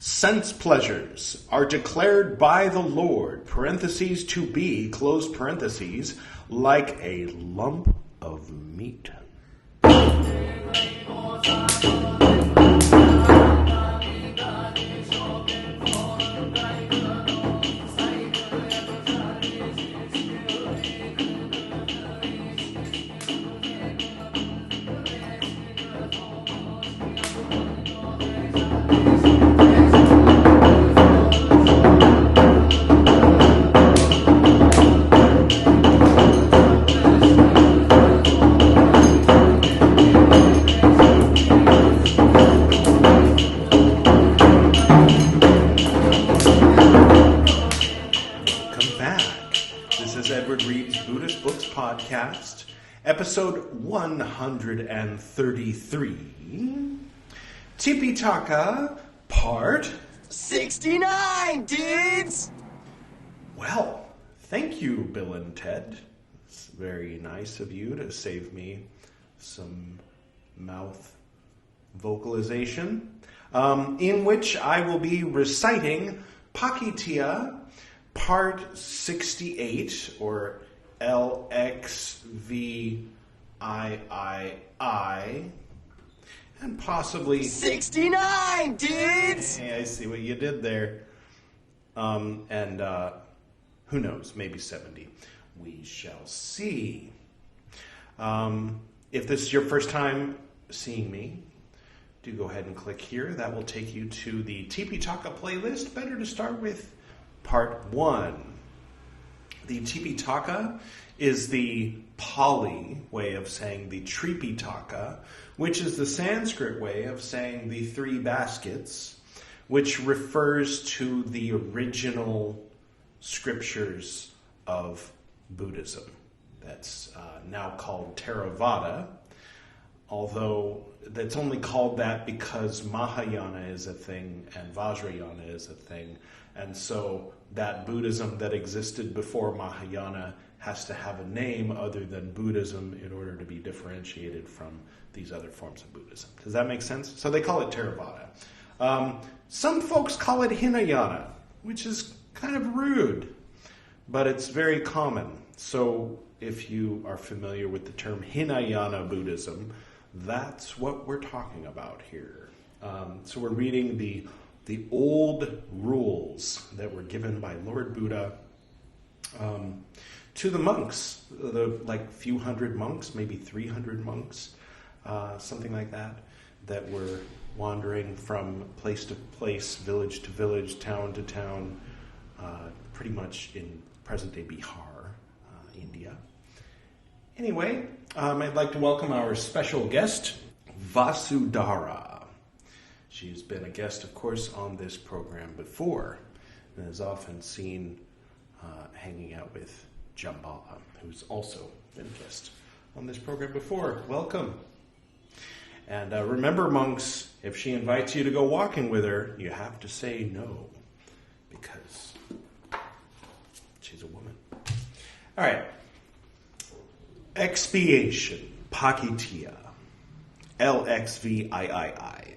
Sense pleasures are declared by the Lord, parentheses to be, close parentheses, like a lump of meat. Podcast, episode 133, Tipiṭaka, part 69, dudes! Well, thank you, Bill and Ted. It's very nice of you to save me some mouth vocalization, in which I will be reciting Pācittiya, part 68, or LXVIII, and possibly 69, dudes! Hey, I see what you did there. And who knows, maybe 70. We shall see. If this is your first time seeing me, do go ahead and click here. That will take you to the Tipiṭaka playlist. Better to start with part 1. The Tipiṭaka is the Pali way of saying the Tipiṭaka, which is the Sanskrit way of saying the three baskets, which refers to the original scriptures of Buddhism. That's now called Theravada, although that's only called that because Mahayana is a thing and Vajrayana is a thing. And so that Buddhism that existed before Mahayana has to have a name other than Buddhism in order to be differentiated from these other forms of Buddhism. Does that make sense? So they call it Theravada. Some folks call it Hinayana, which is kind of rude, but it's very common. So if you are familiar with the term Hinayana Buddhism, that's what we're talking about here. So we're reading the old rules that were given by Lord Buddha to the monks, the few hundred monks, maybe 300 monks, something like that, that were wandering from place to place, village to village, town to town, pretty much in present-day Bihar, India. Anyway, I'd like to welcome our special guest, Vasudhara. She's been a guest, of course, on this program before, and is often seen hanging out with Jambala, who's also been a guest on this program before. Welcome. And remember, monks, if she invites you to go walking with her, you have to say no, because she's a woman. All right. Expiation, Pācittiya, LXVIII,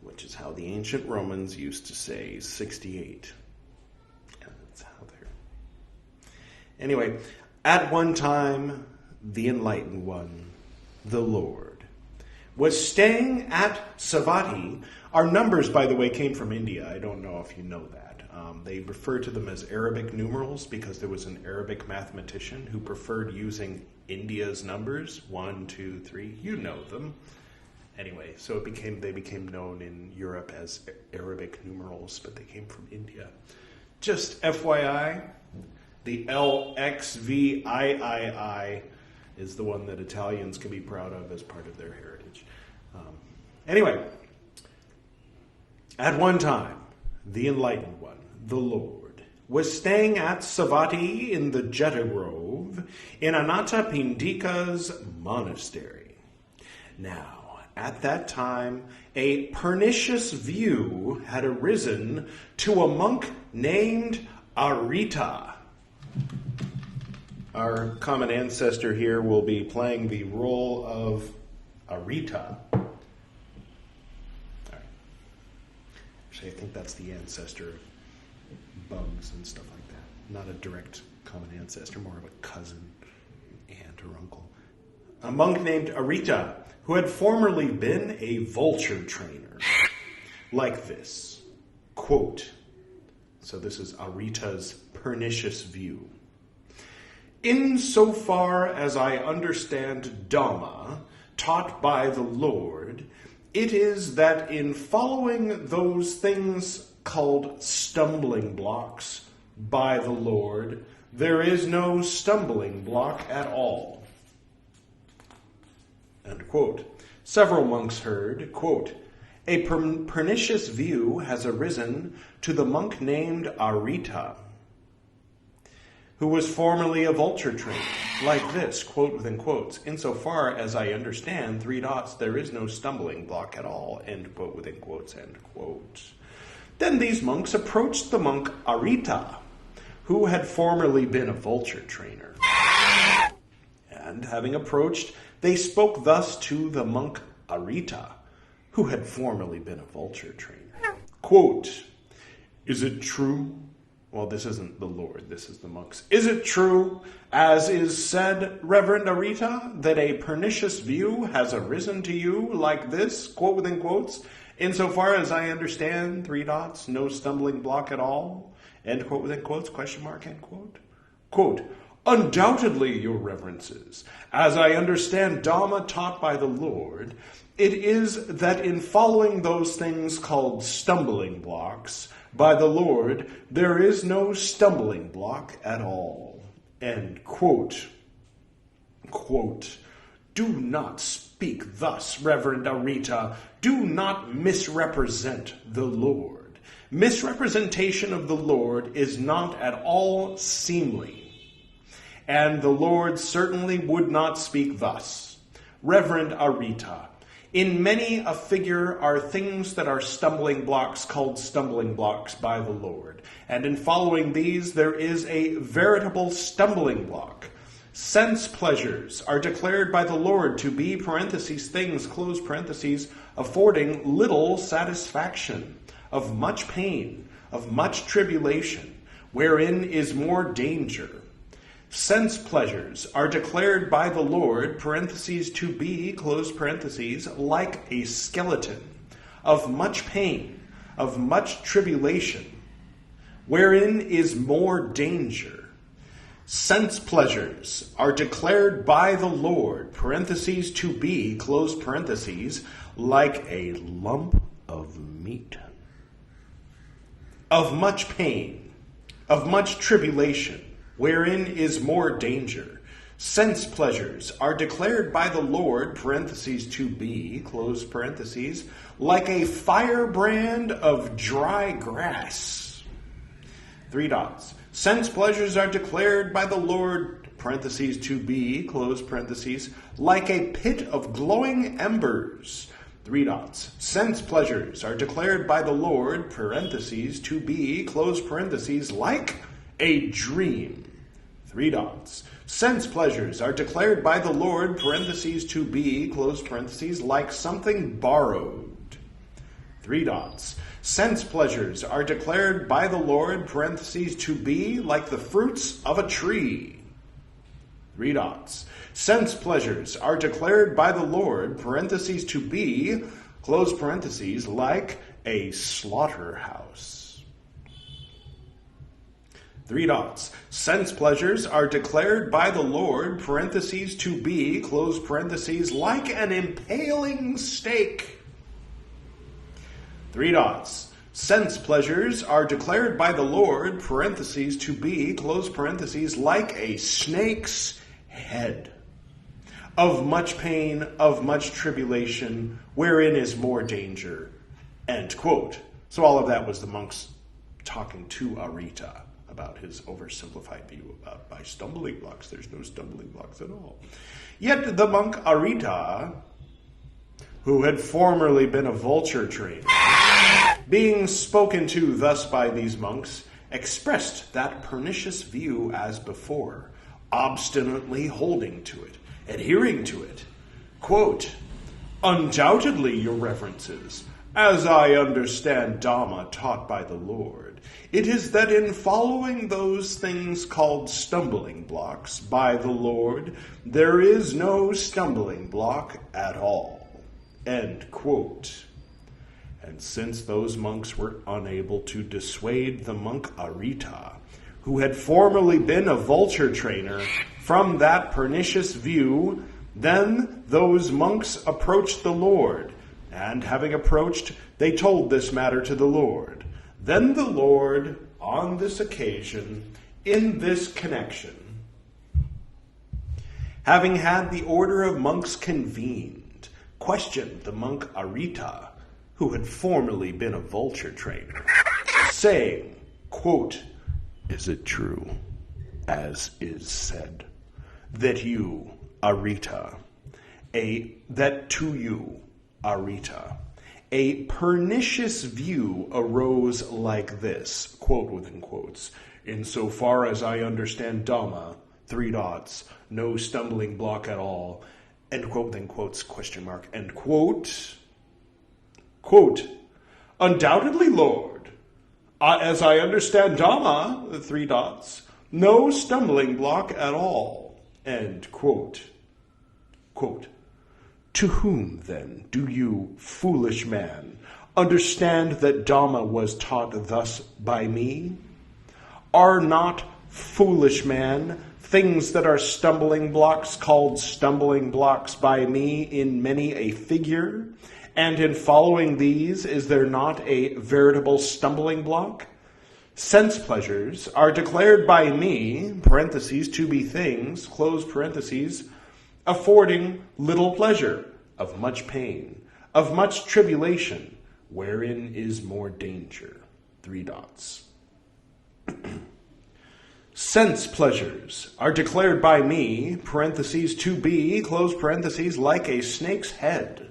which is how the ancient Romans used to say 68. Yeah, that's how they're... Anyway, at one time, the Enlightened One, the Lord, was staying at Savatthi. Our numbers, by the way, came from India. I don't know if you know that. They refer to them as Arabic numerals because there was an Arabic mathematician who preferred using India's numbers, 1, 2, 3. You know them. Anyway, so they became known in Europe as Arabic numerals, but they came from India. Just FYI, the LXVIII is the one that Italians can be proud of as part of their heritage. Anyway, at one time, the Enlightened One, the Lord, was staying at Savatthi in the Jeta Grove in Anathapindika's monastery. Now, at that time, a pernicious view had arisen to a monk named Arita. Our common ancestor here will be playing the role of Arita. Actually, I think that's the ancestor of bugs and stuff like that. Not a direct common ancestor, more of a cousin, aunt, or uncle. A monk named Arita, who had formerly been a vulture trainer, like this, quote, so this is Arita's pernicious view. Insofar as I understand Dhamma, taught by the Lord, it is that in following those things called stumbling blocks by the Lord, there is no stumbling block at all. End quote. Several monks heard, quote, a pernicious view has arisen to the monk named Arita, who was formerly a vulture trainer, like this, quote within quotes, insofar as I understand, there is no stumbling block at all, end quote within quotes, end quote. Then these monks approached the monk Arita, who had formerly been a vulture trainer. And having approached, they spoke thus to the monk Arita, who had formerly been a vulture trainer. Quote, is it true? Well, this isn't the Lord, this is the monks. Is it true, as is said, Reverend Arita, that a pernicious view has arisen to you like this, quote within quotes, insofar as I understand, no stumbling block at all, end quote within quotes, question mark, end quote. Quote, undoubtedly, your reverences, as I understand Dhamma taught by the Lord, it is that in following those things called stumbling blocks by the Lord, there is no stumbling block at all. End quote. Quote, do not speak thus, Reverend Arita. Do not misrepresent the Lord. Misrepresentation of the Lord is not at all seemly, and the Lord certainly would not speak thus. Reverend Arita, in many a figure are things that are stumbling blocks called stumbling blocks by the Lord, and in following these there is a veritable stumbling block. Sense pleasures are declared by the Lord to be, things, close parentheses, affording little satisfaction, of much pain, of much tribulation, wherein is more danger. Sense pleasures are declared by the Lord, to be, close parentheses, like a skeleton, of much pain, of much tribulation, wherein is more danger. Sense pleasures are declared by the Lord, to be, close parentheses, like a lump of meat, of much pain, of much tribulation, wherein is more danger. Sense pleasures are declared by the Lord, to be, close parentheses, like a firebrand of dry grass. Sense pleasures are declared by the Lord, to be, close parentheses, like a pit of glowing embers. Sense pleasures are declared by the Lord, to be, close parentheses, like a dream. Sense pleasures are declared by the Lord, to be, close parentheses, like something borrowed. Sense pleasures are declared by the Lord, to be, like the fruits of a tree. Sense pleasures are declared by the Lord, to be, close parentheses, like a slaughterhouse. Sense pleasures are declared by the Lord, to be, close parentheses, like an impaling stake. Sense pleasures are declared by the Lord, to be, close parentheses, like a snake's head. Of much pain, of much tribulation, wherein is more danger. End quote. So all of that was the monks talking to Arita about his oversimplified view about by stumbling blocks. There's no stumbling blocks at all. Yet the monk Arita, who had formerly been a vulture trainer, being spoken to thus by these monks, expressed that pernicious view as before, obstinately holding to it, adhering to it. Quote, undoubtedly, your reverences, As I understand Dhamma taught by the Lord, it is that in following those things called stumbling blocks by the Lord, there is no stumbling block at all. End quote. And since those monks were unable to dissuade the monk Arita, who had formerly been a vulture trainer, from that pernicious view, then those monks approached the Lord, and having approached, they told this matter to the Lord. Then the Lord, on this occasion, in this connection, having had the order of monks convened, questioned the monk Arita, who had formerly been a vulture trainer, saying, quote, "Is it true, as is said, that you, Arita, that to you, Arita, a pernicious view arose like this," quote within quotes, "insofar as I understand Dhamma, no stumbling block at all," end quote, then quotes, question mark, end quote. Quote, "Undoubtedly, Lord, as I understand Dhamma, no stumbling block at all," end quote. Quote, "To whom, then, do you, foolish man, understand that Dhamma was taught thus by me? Are not, foolish man, things that are stumbling blocks called stumbling blocks by me in many a figure? And in following these, is there not a veritable stumbling block? Sense pleasures are declared by me, parentheses, to be things, close parentheses, affording little pleasure, of much pain, of much tribulation, wherein is more danger. Sense pleasures are declared by me, parentheses, to be, close parentheses, like a snake's head,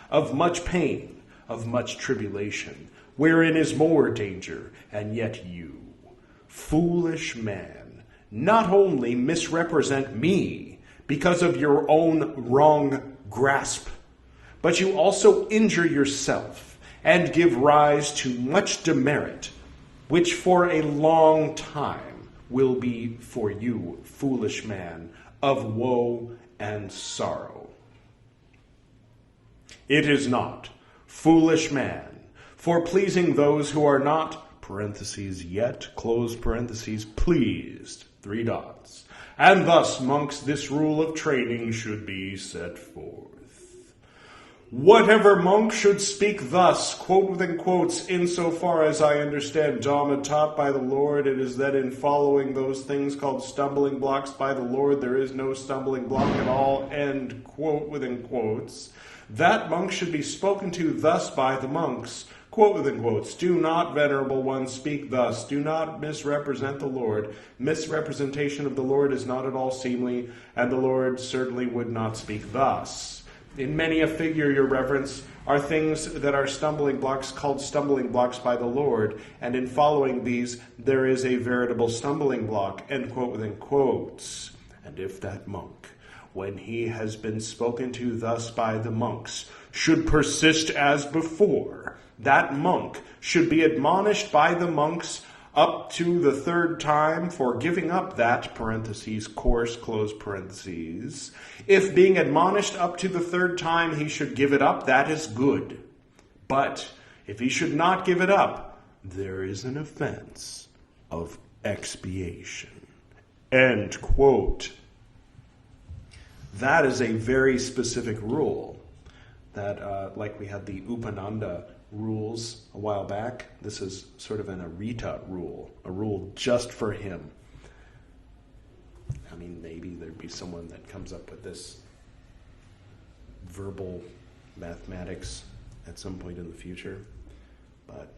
of much pain, of much tribulation, wherein is more danger, and yet you, foolish man, not only misrepresent me because of your own wrong grasp, but you also injure yourself and give rise to much demerit, which for a long time will be for you, foolish man, of woe and sorrow. It is not, foolish man, for pleasing those who are not, parentheses, yet, close parentheses, pleased, and thus, monks, this rule of training should be set forth. Whatever monk should speak thus, quote within quotes, insofar as I understand Dhamma taught by the Lord, it is that in following those things called stumbling blocks by the Lord, there is no stumbling block at all, end quote within quotes. That monk should be spoken to thus by the monks, quote within quotes, "Do not, venerable one, speak thus. Do not misrepresent the Lord. Misrepresentation of the Lord is not at all seemly, and the Lord certainly would not speak thus. In many a figure, your reverence, are things that are stumbling blocks called stumbling blocks by the Lord, and in following these, there is a veritable stumbling block," end quote within quotes. And if that monk, when he has been spoken to thus by the monks, should persist as before, that monk should be admonished by the monks up to the third time for giving up that, parentheses, course, close parentheses. If being admonished up to the third time he should give it up, that is good. But if he should not give it up, there is an offense of expiation. End quote. That is a very specific rule that, like we had the Upananda rules a while back, this is sort of an Arita rule, a rule just for him. I mean, maybe there'd be someone that comes up with this verbal mathematics at some point in the future, but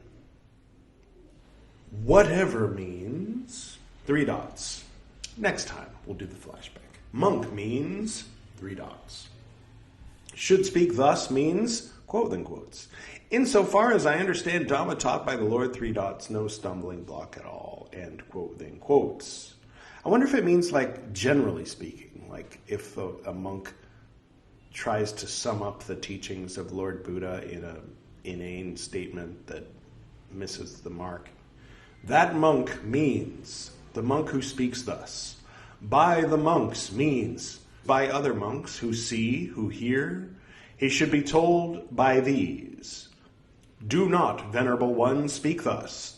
whatever means, Next time, we'll do the flashback. Monk means, Should speak thus means, quote then quotes, insofar as I understand Dhamma taught by the Lord, no stumbling block at all, end quote then quotes. I wonder if it means, like, generally speaking, like if a monk tries to sum up the teachings of Lord Buddha inane statement that misses the mark. That monk means, the monk who speaks thus. By the monks means by other monks who see, who hear. He should be told by these. Do not, venerable one, speak thus,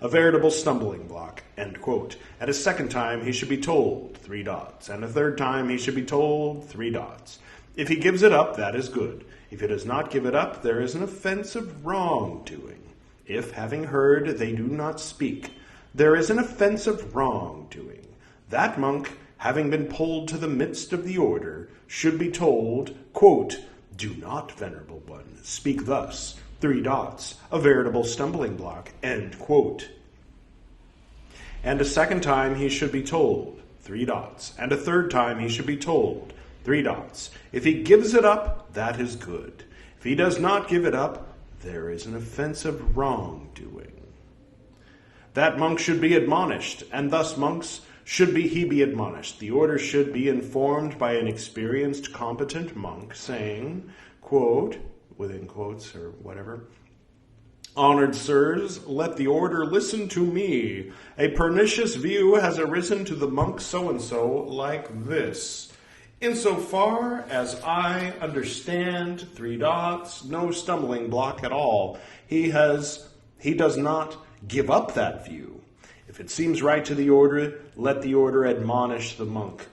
a veritable stumbling block, end quote. At a second time he should be told, and a third time he should be told, If he gives it up, that is good. If he does not give it up, there is an offense of wrongdoing. If, having heard, they do not speak, there is an offense of wrongdoing. That monk, having been pulled to the midst of the order, should be told, quote, Do not, venerable one, speak thus, a veritable stumbling block, end quote. And a second time he should be told, and a third time he should be told, If he gives it up, that is good. If he does not give it up, there is an offense of wrongdoing. That monk should be admonished, and thus monks he be admonished. The order should be informed by an experienced, competent monk, saying, quote, within quotes or whatever, Honored sirs, let the order listen to me. A pernicious view has arisen to the monk so-and-so like this. Insofar as I understand, no stumbling block at all. He does not give up that view. If it seems right to the order, let the order admonish the monk.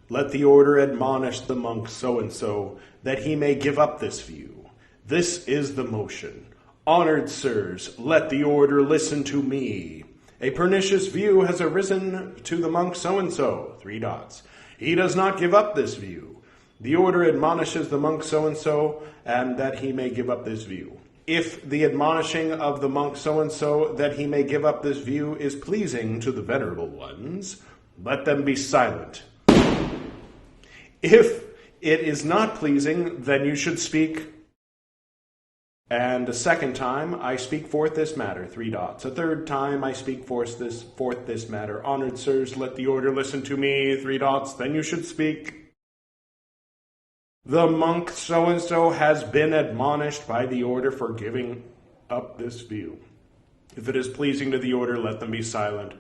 Let the order admonish the monk so-and-so, that he may give up this view. This is the motion. Honored sirs, let the order listen to me. A pernicious view has arisen to the monk so-and-so, He does not give up this view. The order admonishes the monk so-and-so, and that he may give up this view. If the admonishing of the monk so-and-so that he may give up this view is pleasing to the venerable ones, let them be silent. If it is not pleasing, then you should speak. And a second time I speak forth this matter, A third time I speak forth this matter. Honored sirs, let the order listen to me, Then you should speak. The monk so-and-so has been admonished by the order for giving up this view. If it is pleasing to the order, let them be silent,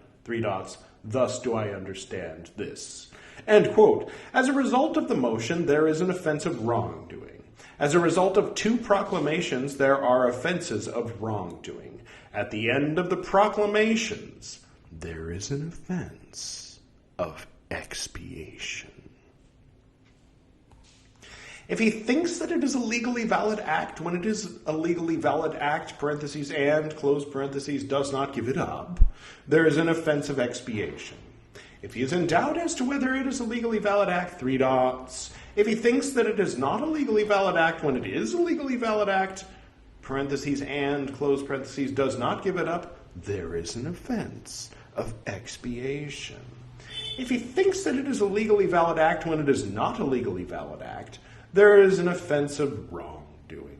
Thus do I understand this. End quote. As a result of the motion, there is an offense of wrongdoing. As a result of two proclamations, there are offenses of wrongdoing. At the end of the proclamations, there is an offense of expiation. If he thinks that it is a legally valid act, when it is a legally valid act, and, does not give it up, there is an offense of expiation. If he is in doubt as to whether it is a legally valid act, If he thinks that it is not a legally valid act when it is a legally valid act, and, does not give it up, there is an offense of expiation. If he thinks that it is a legally valid act when it is not a legally valid act, there is an offense of wrongdoing.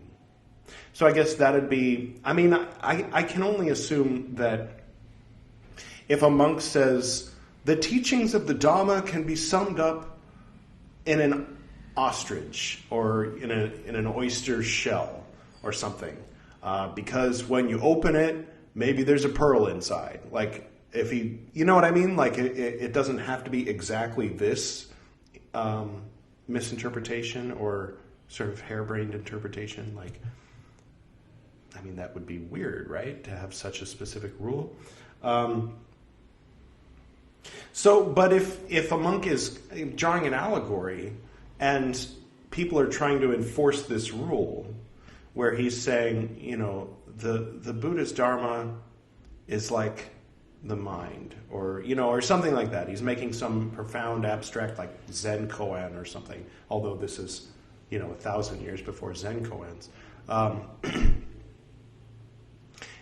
So I guess that'd be, I can only assume that if a monk says, the teachings of the Dhamma can be summed up in an ostrich or in an oyster shell or something. Because when you open it, maybe there's a pearl inside. Like, if he, you know what I mean? Like, it doesn't have to be exactly this misinterpretation or sort of harebrained interpretation. Like, that would be weird, right? To have such a specific rule. But if a monk is drawing an allegory and people are trying to enforce this rule where he's saying, the Buddha's Dharma is like the mind or something like that. He's making some profound abstract like Zen koan or something, although this is, 1,000 years before Zen koans.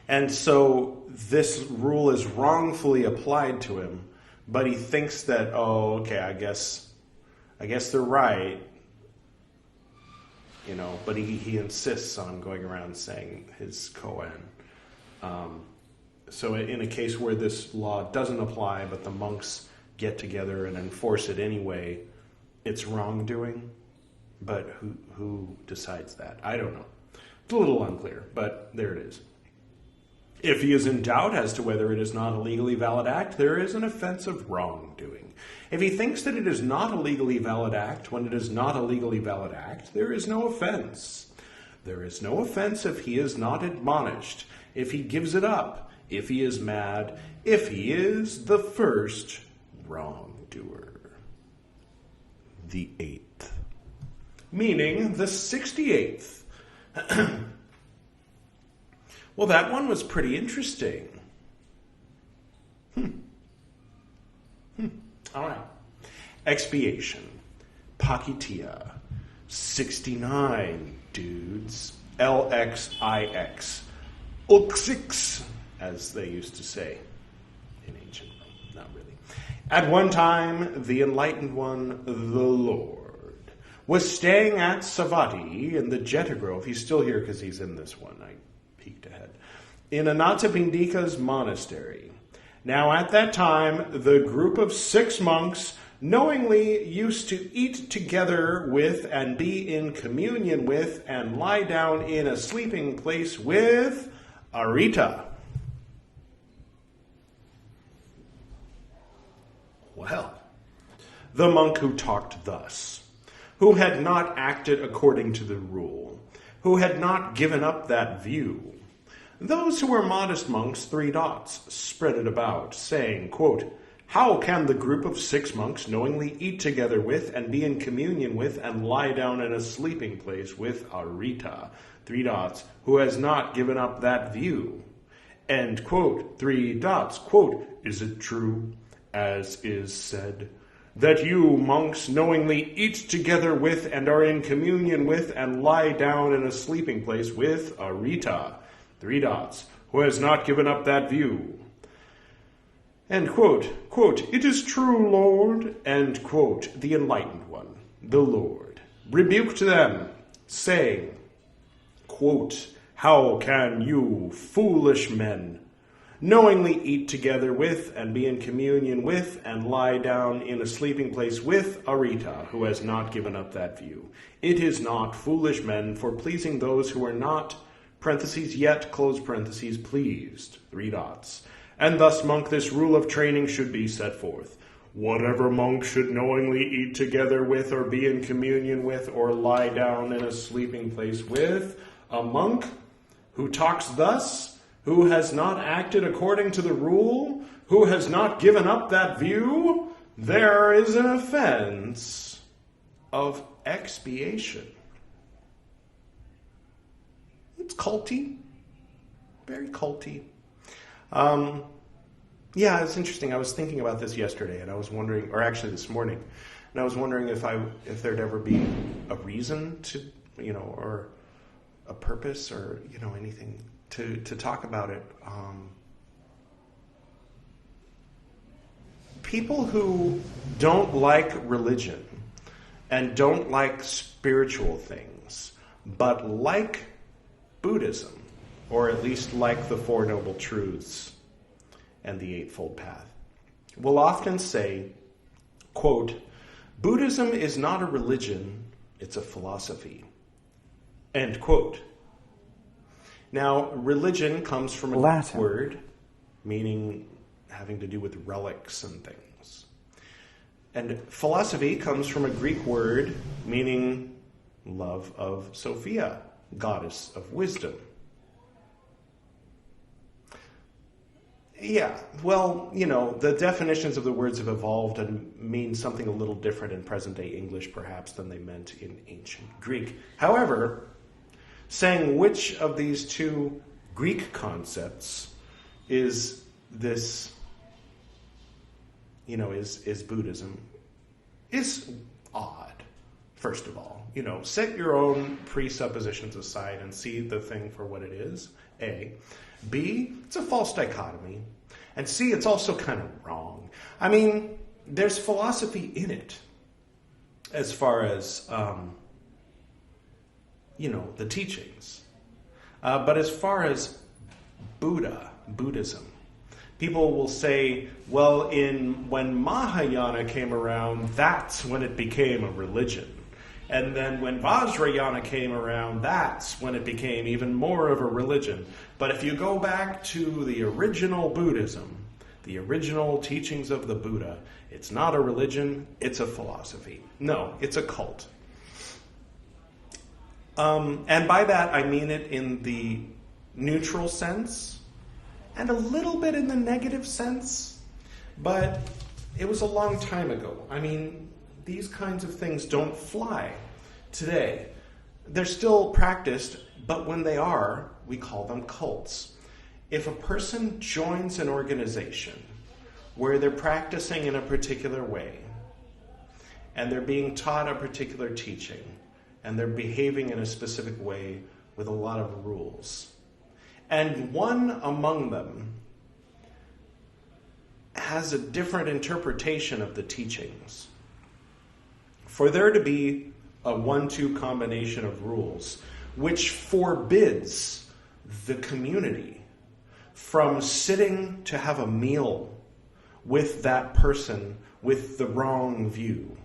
And so this rule is wrongfully applied to him, but he thinks that, I guess they're right, but he insists on going around saying his koan. So in a case where this law doesn't apply, but the monks get together and enforce it anyway, it's wrongdoing. But who decides that? I don't know. It's a little unclear, but there it is. If he is in doubt as to whether it is not a legally valid act, there is an offense of wrongdoing. If he thinks that it is not a legally valid act when it is not a legally valid act, there is no offense. There is no offense if he is not admonished, if he gives it up, if he is mad, if he is the first wrongdoer. The 8th. Meaning the 68th. Well, that one was pretty interesting. All right. Expiation. Pācittiya. 69, dudes. LXIX. LXIX, as they used to say in ancient Rome. Not really. At one time, the enlightened one, the Lord, was staying at Savatthi in the Jeta Grove. He's still here because he's in this one. I peeked ahead. In Anathapindika's monastery. Now at that time, the group of 6 monks knowingly used to eat together with and be in communion with and lie down in a sleeping place with Arita. Well, the monk who talked thus, who had not acted according to the rule, who had not given up that view, those who were modest monks, 3 dots, spread it about, saying, quote, how can the group of 6 monks knowingly eat together with and be in communion with and lie down in a sleeping place with Arita, 3 dots, who has not given up that view? End quote, 3 dots, quote, is it true, as is said, that you, monks, knowingly eat together with and are in communion with and lie down in a sleeping place with Arita, 3 dots, who has not given up that view? End quote, quote, it is true, Lord, end quote, the enlightened one, the Lord, rebuked them, saying, quote, how can you, foolish men, knowingly eat together with and be in communion with and lie down in a sleeping place with Arita, who has not given up that view? It is not, foolish men, for pleasing those who are not, parentheses, yet, close parentheses, pleased, 3 dots. And thus, monk, this rule of training should be set forth. Whatever monk should knowingly eat together with or be in communion with or lie down in a sleeping place with a monk who talks thus, who has not acted according to the rule, who has not given up that view, there is an offense of expiation. It's culty. Very culty. Yeah, it's interesting. I was thinking about this yesterday, and I was wondering, or actually this morning, and I was wondering if there'd ever be a reason to, or a purpose, or anything to talk about it. People who don't like religion and don't like spiritual things, but like Buddhism, or at least like the Four Noble Truths and the Eightfold Path, will often say, quote, Buddhism is not a religion, it's a philosophy, end quote. Now, religion comes from a Latin word meaning having to do with relics and things. And philosophy comes from a Greek word meaning love of Sophia, goddess of wisdom. Yeah, well, the definitions of the words have evolved and mean something a little different in present-day English, perhaps, than they meant in ancient Greek. However, saying which of these 2 Greek concepts is this, is Buddhism, is odd, first of all. Set your own presuppositions aside and see the thing for what it is, A. B, it's a false dichotomy. And C, it's also kind of wrong. I mean, there's philosophy in it as far as, the teachings. But as far as Buddhism, people will say, well, when Mahayana came around, that's when it became a religion. And then when Vajrayana came around, that's when it became even more of a religion. But if you go back to the original Buddhism, the original teachings of the Buddha, it's not a religion, it's a philosophy. No, it's a cult. And by that, I mean it in the neutral sense and a little bit in the negative sense. But it was a long time ago. I mean, these kinds of things don't fly today. They're still practiced, but when they are, we call them cults. If a person joins an organization where they're practicing in a particular way, and they're being taught a particular teaching, and they're behaving in a specific way with a lot of rules, and one among them has a different interpretation of the teachings, for there to be a 1-2 combination of rules which forbids the community from sitting to have a meal with that person with the wrong view.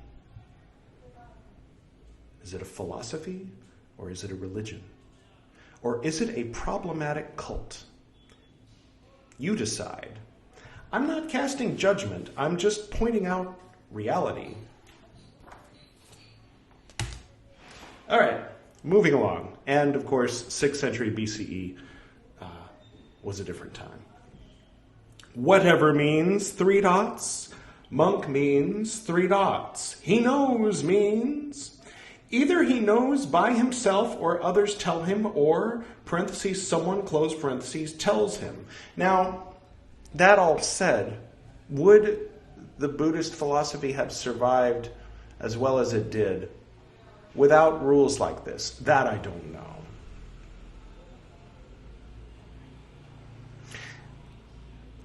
Is it a philosophy or is it a religion? Or is it a problematic cult? You decide. I'm not casting judgment. I'm just pointing out reality. All right, moving along. And of course, 6th century BCE was a different time. Whatever means 3 dots. Monk means 3 dots. He knows means either he knows by himself or others tell him, or, parentheses, someone, close parentheses, tells him. Now, that all said, would the Buddhist philosophy have survived as well as it did without rules like this? That I don't know.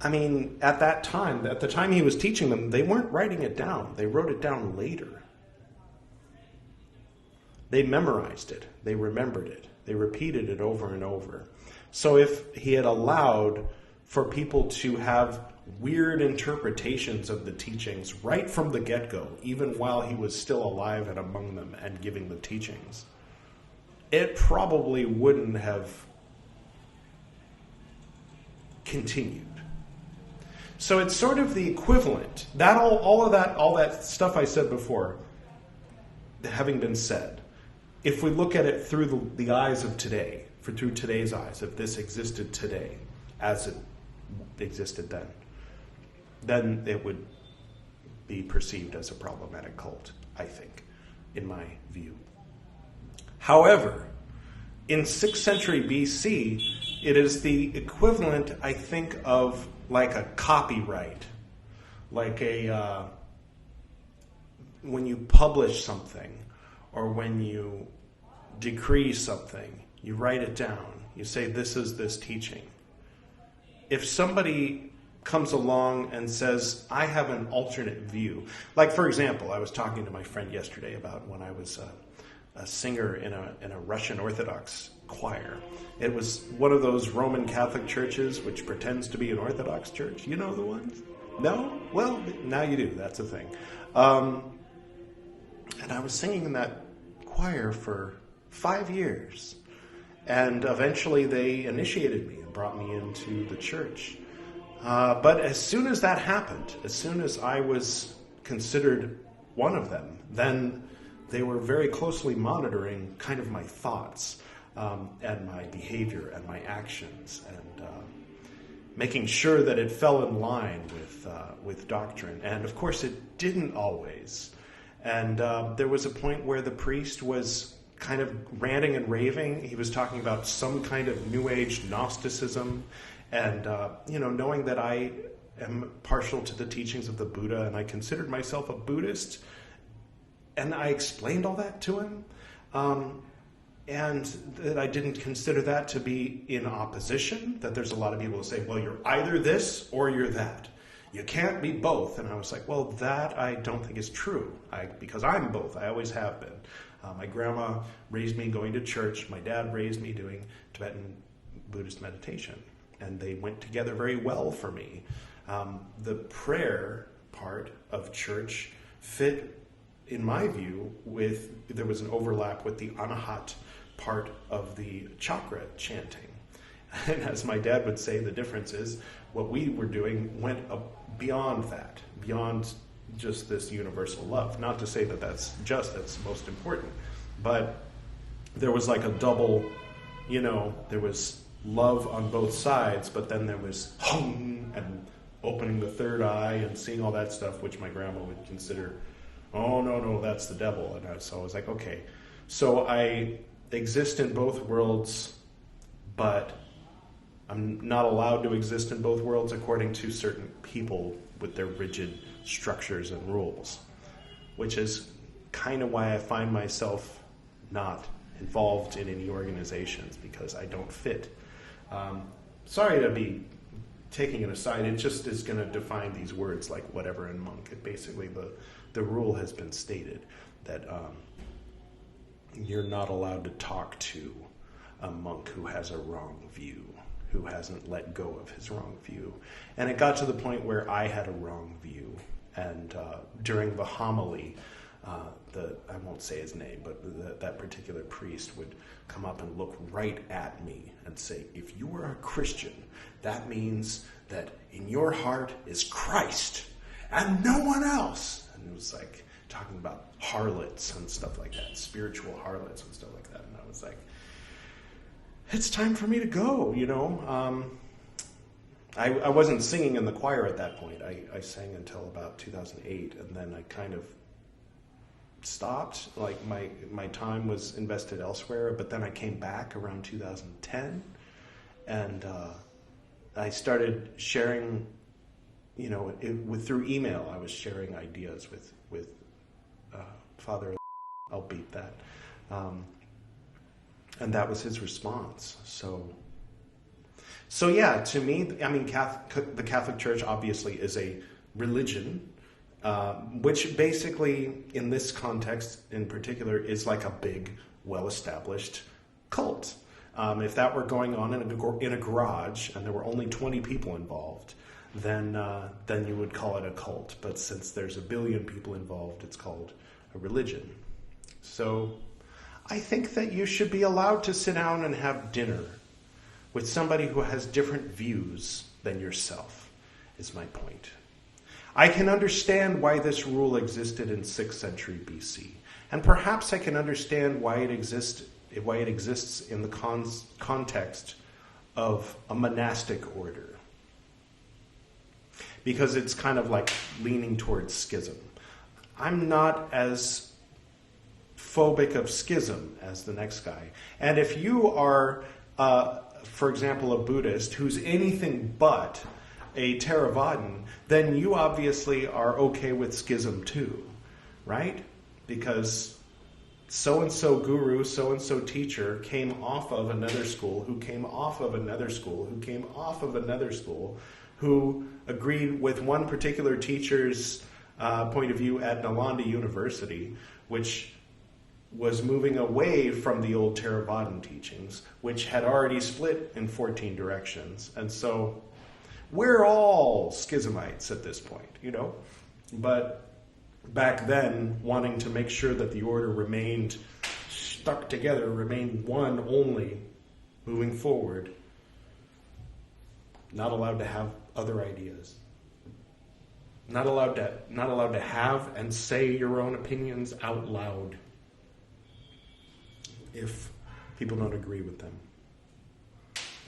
I mean, at that time, at the time he was teaching them, they weren't writing it down. They wrote it down later. They memorized it. They remembered it. They repeated it over and over. So if he had allowed for people to have weird interpretations of the teachings right from the get-go, even while he was still alive and among them and giving the teachings, it probably wouldn't have continued. So it's sort of the equivalent. That all that stuff I said before, having been said, if we look at it through the eyes of today, through today's eyes, if this existed today as it existed then it would be perceived as a problematic cult, I think, in my view. However, in 6th century BC, it is the equivalent, I think, of like a copyright, like when you publish something or when you decree something, you write it down. You say, this is this teaching. If somebody comes along and says, I have an alternate view. Like, for example, I was talking to my friend yesterday about when I was a singer in a Russian Orthodox choir. It was one of those Roman Catholic churches which pretends to be an Orthodox church. You know the ones? No? Well, now you do. That's a thing. And I was singing in that choir for 5 years. And eventually they initiated me and brought me into the church. But as soon as that happened, as soon as I was considered one of them, then they were very closely monitoring kind of my thoughts and my behavior and my actions and making sure that it fell in line with doctrine. And of course it didn't always. And there was a point where the priest was kind of ranting and raving. He was talking about some kind of New Age Gnosticism and, knowing that I am partial to the teachings of the Buddha and I considered myself a Buddhist. And I explained all that to him. And that I didn't consider that to be in opposition, that there's a lot of people who say, well, you're either this or you're that. You can't be both. And I was like, well, that I don't think is true, because I'm both. I always have been. My grandma raised me going to church. My dad raised me doing Tibetan Buddhist meditation. And they went together very well for me. The prayer part of church fit in my view, there was an overlap with the anahat part of the chakra chanting. And as my dad would say, the difference is what we were doing went beyond that, beyond just this universal love. Not to say that that's most important, but there was like a double, there was love on both sides, but then there was hung and opening the third eye and seeing all that stuff, which my grandma would consider, oh, no, that's the devil. And so I was like, okay. So I exist in both worlds, but I'm not allowed to exist in both worlds according to certain people with their rigid structures and rules, which is kind of why I find myself not involved in any organizations, because I don't fit. Sorry to be taking it aside. It just is going to define these words like whatever and monk. It basically, the rule has been stated that you're not allowed to talk to a monk who has a wrong view, who hasn't let go of his wrong view. And it got to the point where I had a wrong view. And during the homily, I won't say his name, but that particular priest would come up and look right at me and say, if you are a Christian, that means that in your heart is Christ and no one else. And it was like talking about harlots and stuff like that, spiritual harlots and stuff like that. And I was like, it's time for me to go, I wasn't singing in the choir at that point. I sang until about 2008, and then I kind of stopped. Like my time was invested elsewhere, but then I came back around 2010, and I started sharing, through email. I was sharing ideas with Father. I'll beat that, and that was his response. So yeah, to me, I mean, the Catholic Church obviously is a religion, which basically, in this context in particular, is like a big, well-established cult. If that were going on in a garage and there were only 20 people involved, then you would call it a cult. But since there's 1 billion people involved, it's called a religion. So I think that you should be allowed to sit down and have dinner with somebody who has different views than yourself, is my point. I can understand why this rule existed in 6th century BC, and perhaps I can understand why it exists in the context of a monastic order, because it's kind of like leaning towards schism. I'm not as phobic of schism as the next guy, and if you are for example, a Buddhist who's anything but a Theravadan, then you obviously are okay with schism too, right? Because so-and-so guru, so-and-so teacher came off of another school, who came off of another school, who came off of another school, who agreed with one particular teacher's point of view at Nalanda University, which was moving away from the old Theravadan teachings, which had already split in 14 directions. And so we're all schismites at this point, But back then, wanting to make sure that the order remained stuck together, remained one only, moving forward, not allowed to have other ideas. Not allowed to have and say your own opinions out loud if people don't agree with them.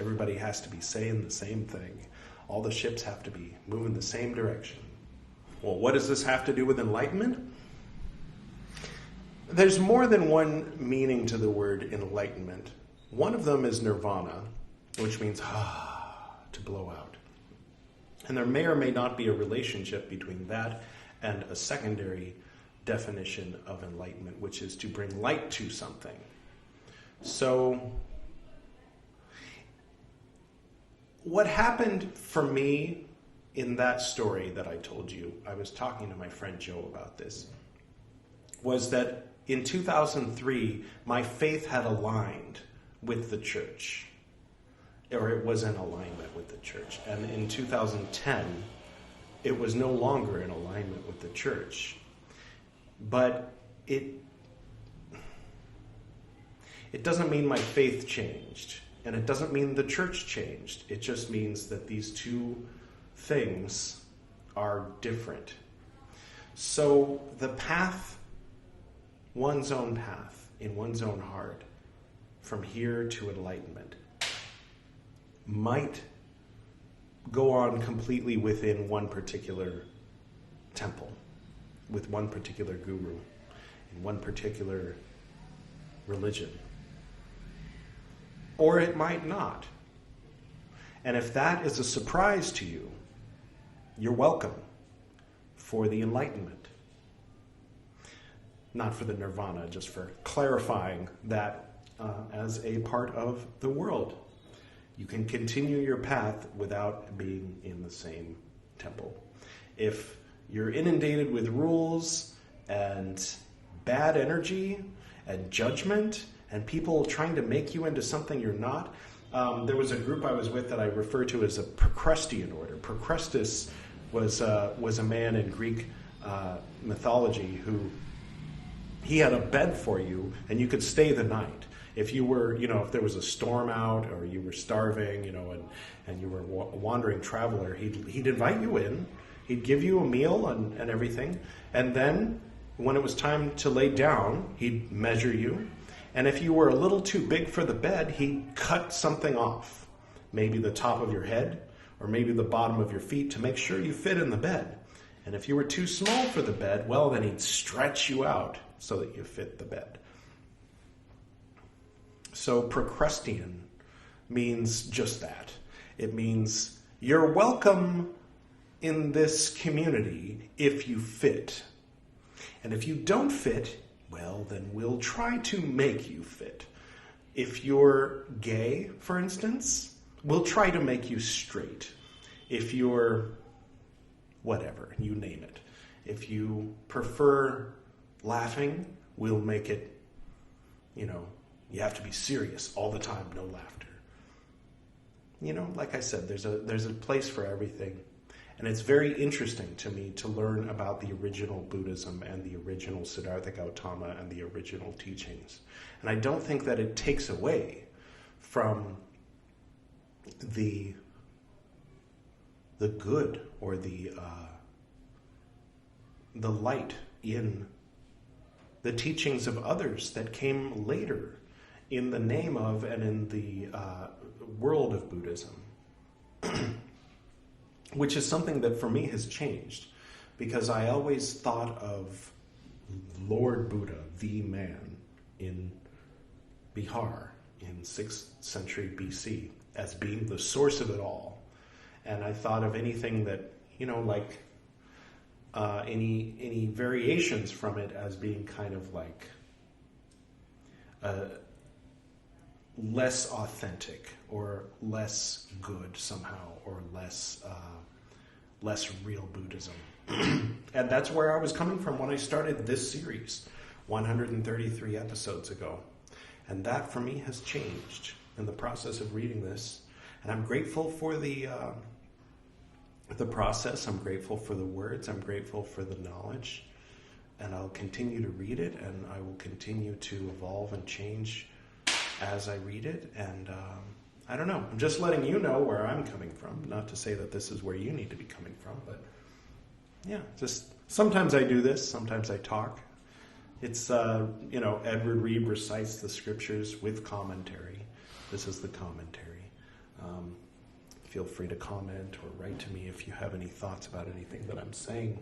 Everybody has to be saying the same thing. All the ships have to be moving the same direction. Well, what does this have to do with enlightenment? There's more than one meaning to the word enlightenment. One of them is nirvana, which means to blow out. And there may or may not be a relationship between that and a secondary definition of enlightenment, which is to bring light to something. So, what happened for me in that story that I told you, I was talking to my friend Joe about this, was that in 2003, my faith had aligned with the church, or it was in alignment with the church. And in 2010, it was no longer in alignment with the church. But it doesn't mean my faith changed, and it doesn't mean the church changed. It just means that these two things are different. So the path, one's own path, in one's own heart, from here to enlightenment, might go on completely within one particular temple, with one particular guru, in one particular religion. Or it might not. And if that is a surprise to you, you're welcome for the enlightenment. Not for the nirvana, just for clarifying that as a part of the world. You can continue your path without being in the same temple. If you're inundated with rules and bad energy and judgment and people trying to make you into something you're not, there was a group I was with that I refer to as a Procrustean order. Procrustes was a man in Greek mythology who he had a bed for you and you could stay the night. If you were, if there was a storm out or you were starving, and you were a wandering traveler, he'd invite you in, he'd give you a meal and everything, and then when it was time to lay down, he'd measure you, and if you were a little too big for the bed, he'd cut something off, maybe the top of your head or maybe the bottom of your feet to make sure you fit in the bed. And if you were too small for the bed, well, then he'd stretch you out so that you fit the bed. So Procrustean means just that. It means you're welcome in this community if you fit. And if you don't fit, well, then we'll try to make you fit. If you're gay, for instance, we'll try to make you straight. If you're whatever, you name it. If you prefer laughing, we'll make it, you have to be serious all the time, no laughter. Like I said, there's a place for everything. And it's very interesting to me to learn about the original Buddhism and the original Siddhartha Gautama and the original teachings. And I don't think that it takes away from the good or the light in the teachings of others that came later in the name of and in the world of Buddhism, which is something that for me has changed, because I always thought of Lord Buddha, the man in Bihar in 6th century BC, as being the source of it all. And I thought of anything that, like any variations from it as being kind of like less authentic or less good somehow, or less real Buddhism. And that's where I was coming from when I started this series 133 episodes ago. And that for me has changed in the process of reading this. And I'm grateful for the process. I'm grateful for the words. I'm grateful for the knowledge. And I'll continue to read it, and I will continue to evolve and change as I read it. And I don't know. I'm just letting you know where I'm coming from. Not to say that this is where you need to be coming from, but yeah, just sometimes I do this. Sometimes I talk. It's, Edward Reed recites the scriptures with commentary. This is the commentary. Feel free to comment or write to me if you have any thoughts about anything that I'm saying.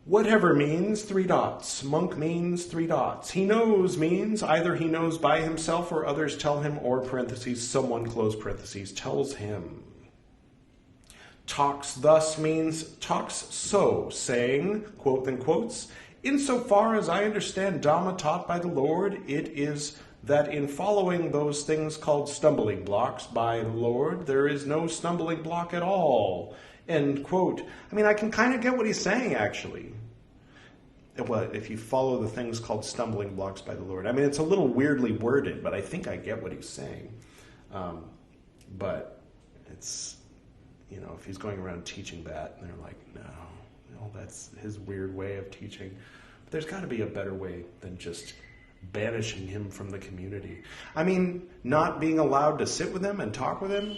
Whatever means 3 dots. Monk means 3 dots. He knows means either he knows by himself or others tell him, or parentheses, someone close parentheses tells him. Talks thus means talks so, saying, quote then quotes, insofar as I understand Dhamma taught by the Lord, it is that in following those things called stumbling blocks by the Lord, there is no stumbling block at all. End quote. I mean, I can kind of get what he's saying, actually. Well, if you follow the things called stumbling blocks by the Lord. I mean, it's a little weirdly worded, but I think I get what he's saying. But it's, if he's going around teaching that, and they're like, That's his weird way of teaching. But there's got to be a better way than just banishing him from the community. I mean, not being allowed to sit with him and talk with him,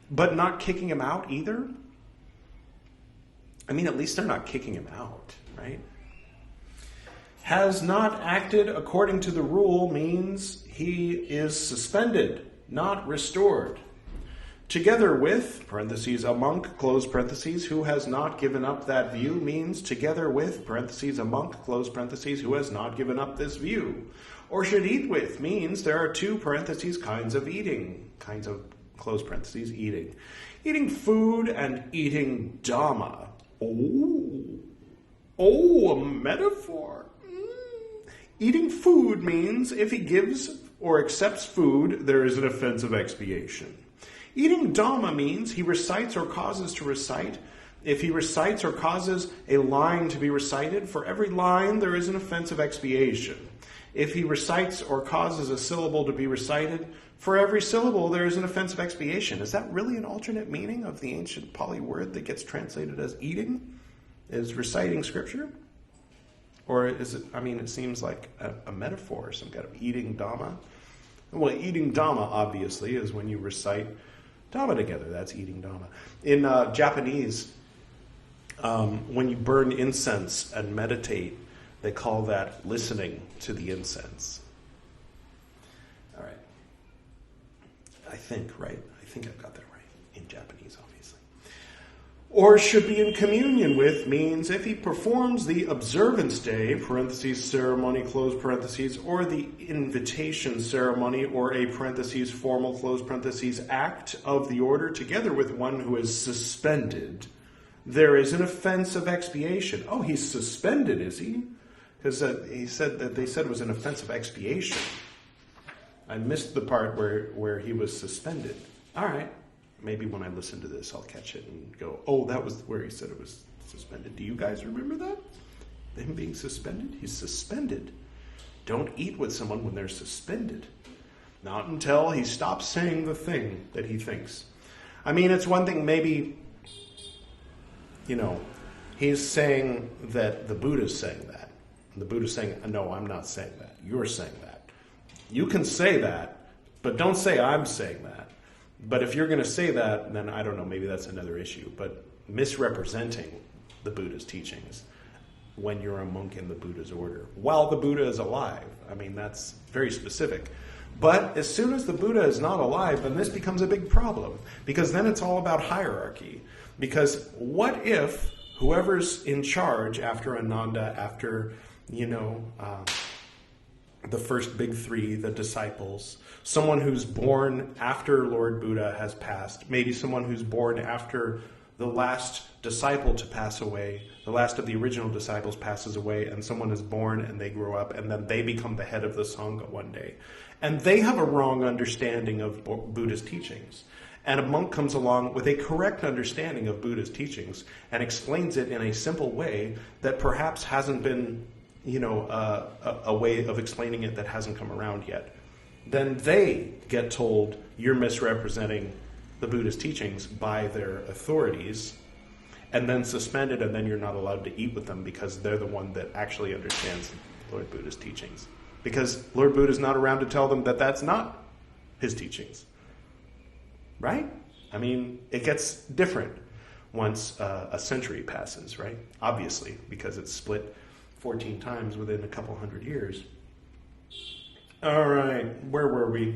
but not kicking him out either. I mean, at least they're not kicking him out, right? Has not acted according to the rule means he is suspended, not restored. Together with, parentheses, a monk, close parentheses, who has not given up that view means together with, parentheses, a monk, close parentheses, who has not given up this view. Or should eat with means there are two, parentheses, kinds of eating, kinds of, close parentheses, eating. Eating food and eating Dhamma. Oh, a metaphor. Eating food means if he gives or accepts food, there is an offense of expiation. Eating Dhamma means he recites or causes to recite. If he recites or causes a line to be recited, for every line there is an offense of expiation. If he recites or causes a syllable to be recited, for every syllable there is an offense of expiation. Is that really an alternate meaning of the ancient Pali word that gets translated as eating? Is reciting scripture? Or is it, it seems like a metaphor, some kind of eating Dhamma. Well, eating Dhamma, obviously, is when you recite Dhamma together. That's eating Dhamma. In Japanese, when you burn incense and meditate, they call that listening to the incense. All right. I think I've got that right. In Japanese, obviously. Or should be in communion with means if he performs the observance day, parentheses, ceremony, close parentheses, or the invitation ceremony, or a parentheses, formal, close parentheses, act of the order together with one who is suspended, there is an offense of expiation. Oh, he's suspended, is he? Because they said it was an offense of expiation. I missed the part where he was suspended. All right. Maybe when I listen to this, I'll catch it and go, oh, that was where he said it was suspended. Do you guys remember that? Him being suspended? He's suspended. Don't eat with someone when they're suspended. Not until he stops saying the thing that he thinks. It's one thing maybe, he's saying that the Buddha's saying that. And the Buddha's saying, no, I'm not saying that. You're saying that. You can say that, but don't say I'm saying that. But if you're going to say that, then I don't know, maybe that's another issue. But misrepresenting the Buddha's teachings when you're a monk in the Buddha's order, while the Buddha is alive, that's very specific. But as soon as the Buddha is not alive, then this becomes a big problem. Because then it's all about hierarchy. Because what if whoever's in charge after Ananda, after, the first big three, the disciples, someone who's born after Lord Buddha has passed, maybe someone who's born after the last disciple to pass away, the last of the original disciples passes away, and someone is born and they grow up, and then they become the head of the Sangha one day. And they have a wrong understanding of Buddha's teachings. And a monk comes along with a correct understanding of Buddha's teachings and explains it in a simple way that perhaps hasn't been a way of explaining it that hasn't come around yet. Then they get told you're misrepresenting the Buddha's teachings by their authorities, and then suspended, and then you're not allowed to eat with them because they're the one that actually understands Lord Buddha's teachings. Because Lord Buddha's not around to tell them that that's not his teachings. Right? It gets different once a century passes, right? Obviously, because it's split 14 times within a couple hundred years. All right, where were we?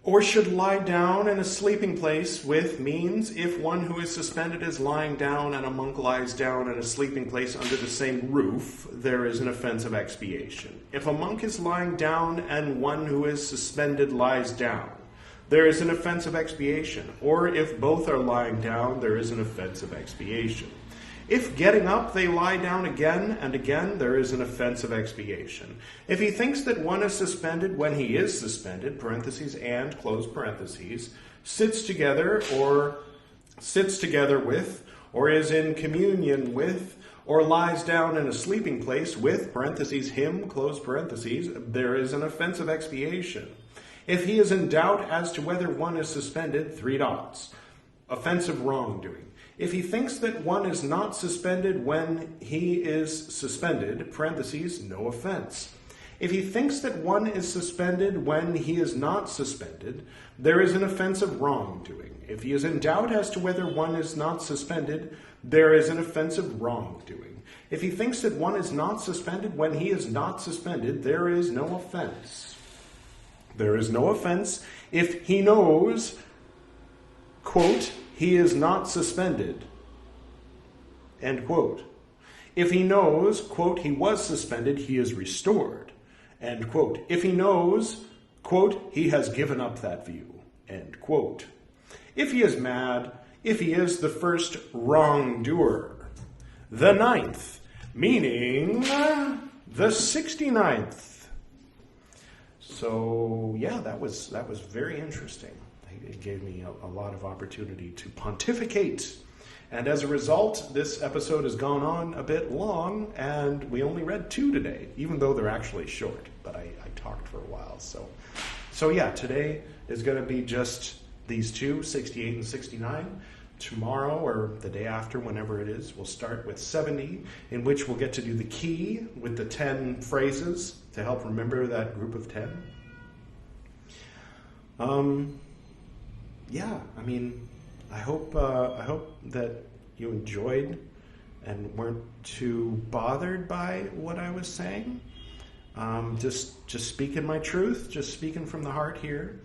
Or should lie down in a sleeping place with means if one who is suspended is lying down and a monk lies down in a sleeping place under the same roof, there is an offense of expiation. If a monk is lying down and one who is suspended lies down, there is an offense of expiation. Or if both are lying down, there is an offense of expiation. If getting up they lie down again and again, there is an offense of expiation. If he thinks that one is suspended when he is suspended, parentheses and close parentheses, sits together with, or is in communion with, or lies down in a sleeping place with, parentheses him, close parentheses, there is an offense of expiation. If he is in doubt as to whether one is suspended, 3 dots, offense of wrongdoing. If he thinks that one is not suspended when he is suspended, parentheses, no offense. If he thinks that one is suspended when he is not suspended, there is an offense of wrongdoing. If he is in doubt as to whether one is not suspended, there is an offense of wrongdoing. If he thinks that one is not suspended when he is not suspended, there is no offense. There is no offense if he knows, quote, he is not suspended, end quote. If he knows, quote, he was suspended, he is restored, end quote. If he knows, quote, he has given up that view, end quote. If he is mad, if he is the first wrongdoer, the 9th, meaning the 69th. So, yeah, that was very interesting. It gave me a lot of opportunity to pontificate. And as a result, this episode has gone on a bit long, and we only read 2 today, even though they're actually short. But I talked for a while. So yeah, today is going to be just these 2, 68 and 69. Tomorrow, or the day after, whenever it is, we'll start with 70, in which we'll get to do the key with the 10 phrases to help remember that group of 10. Yeah, I mean, I hope that you enjoyed and weren't too bothered by what I was saying. Just speaking my truth, just speaking from the heart here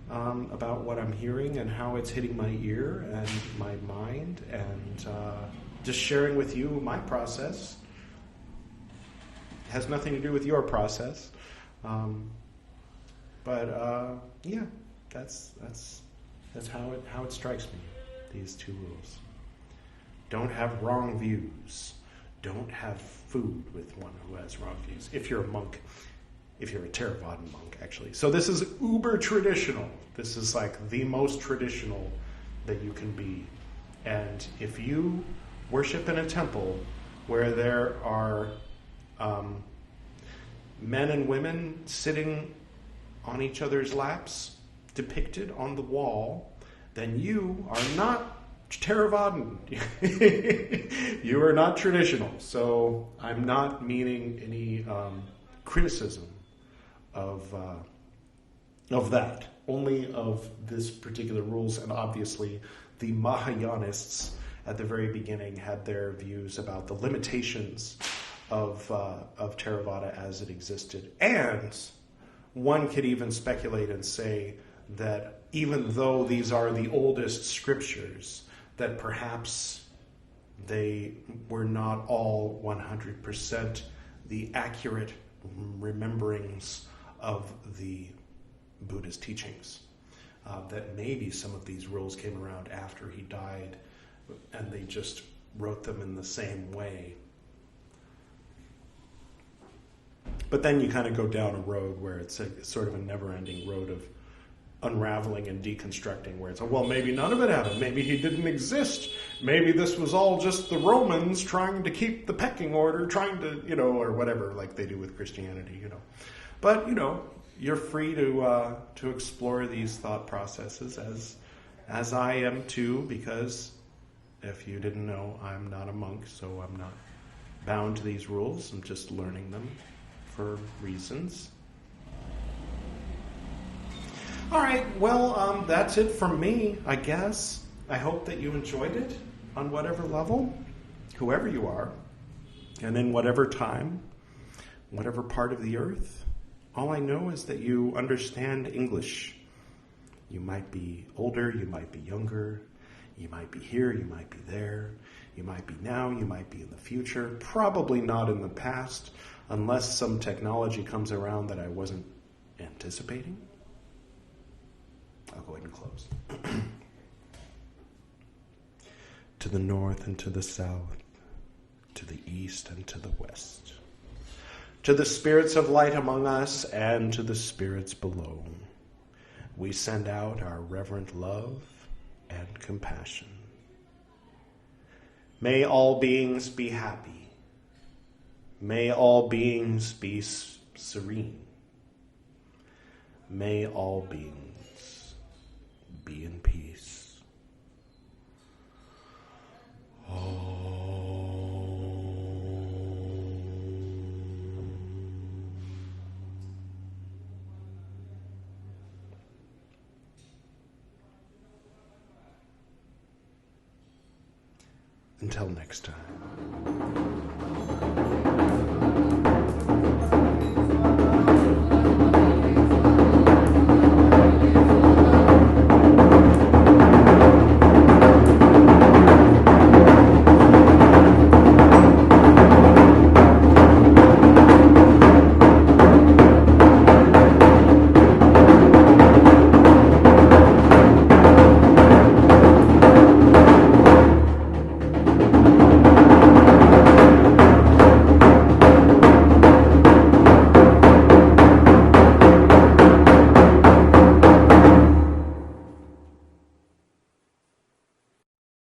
about what I'm hearing and how it's hitting my ear and my mind, and just sharing with you my process. It has nothing to do with your process, but yeah, that's how it strikes me. These 2 rules: don't have wrong views. Don't have food with one who has wrong views. If you're a monk, if you're a Theravadan monk, actually. So this is uber traditional. This is like the most traditional that you can be. And if you worship in a temple where there are men and women sitting on each other's laps, depicted on the wall, then you are not Theravadan. You are not traditional. So I'm not meaning any criticism of that, only of this particular rules. And obviously the Mahayanists at the very beginning had their views about the limitations of Theravada as it existed. And one could even speculate and say that even though these are the oldest scriptures, that perhaps they were not all 100% the accurate rememberings of the Buddha's teachings. That maybe some of these rules came around after he died, and they just wrote them in the same way. But then you kind of go down a road where it's sort of a never-ending road of unraveling and deconstructing, where it's, well, maybe none of it happened. Maybe he didn't exist. Maybe this was all just the Romans trying to keep the pecking order, trying to, or whatever, like they do with Christianity, But, you're free to explore these thought processes as I am too, because if you didn't know, I'm not a monk, so I'm not bound to these rules. I'm just learning them for reasons. All right, well, that's it from me, I guess. I hope that you enjoyed it on whatever level, whoever you are, and in whatever time, whatever part of the earth. All I know is that you understand English. You might be older, you might be younger, you might be here, you might be there, you might be now, you might be in the future, probably not in the past, unless some technology comes around that I wasn't anticipating. I'll go ahead and close. To the north and to the south, to the east and to the west, to the spirits of light among us and to the spirits below, we send out our reverent love and compassion. May all beings be happy. May all beings be serene. May all beings be in peace. Until next time.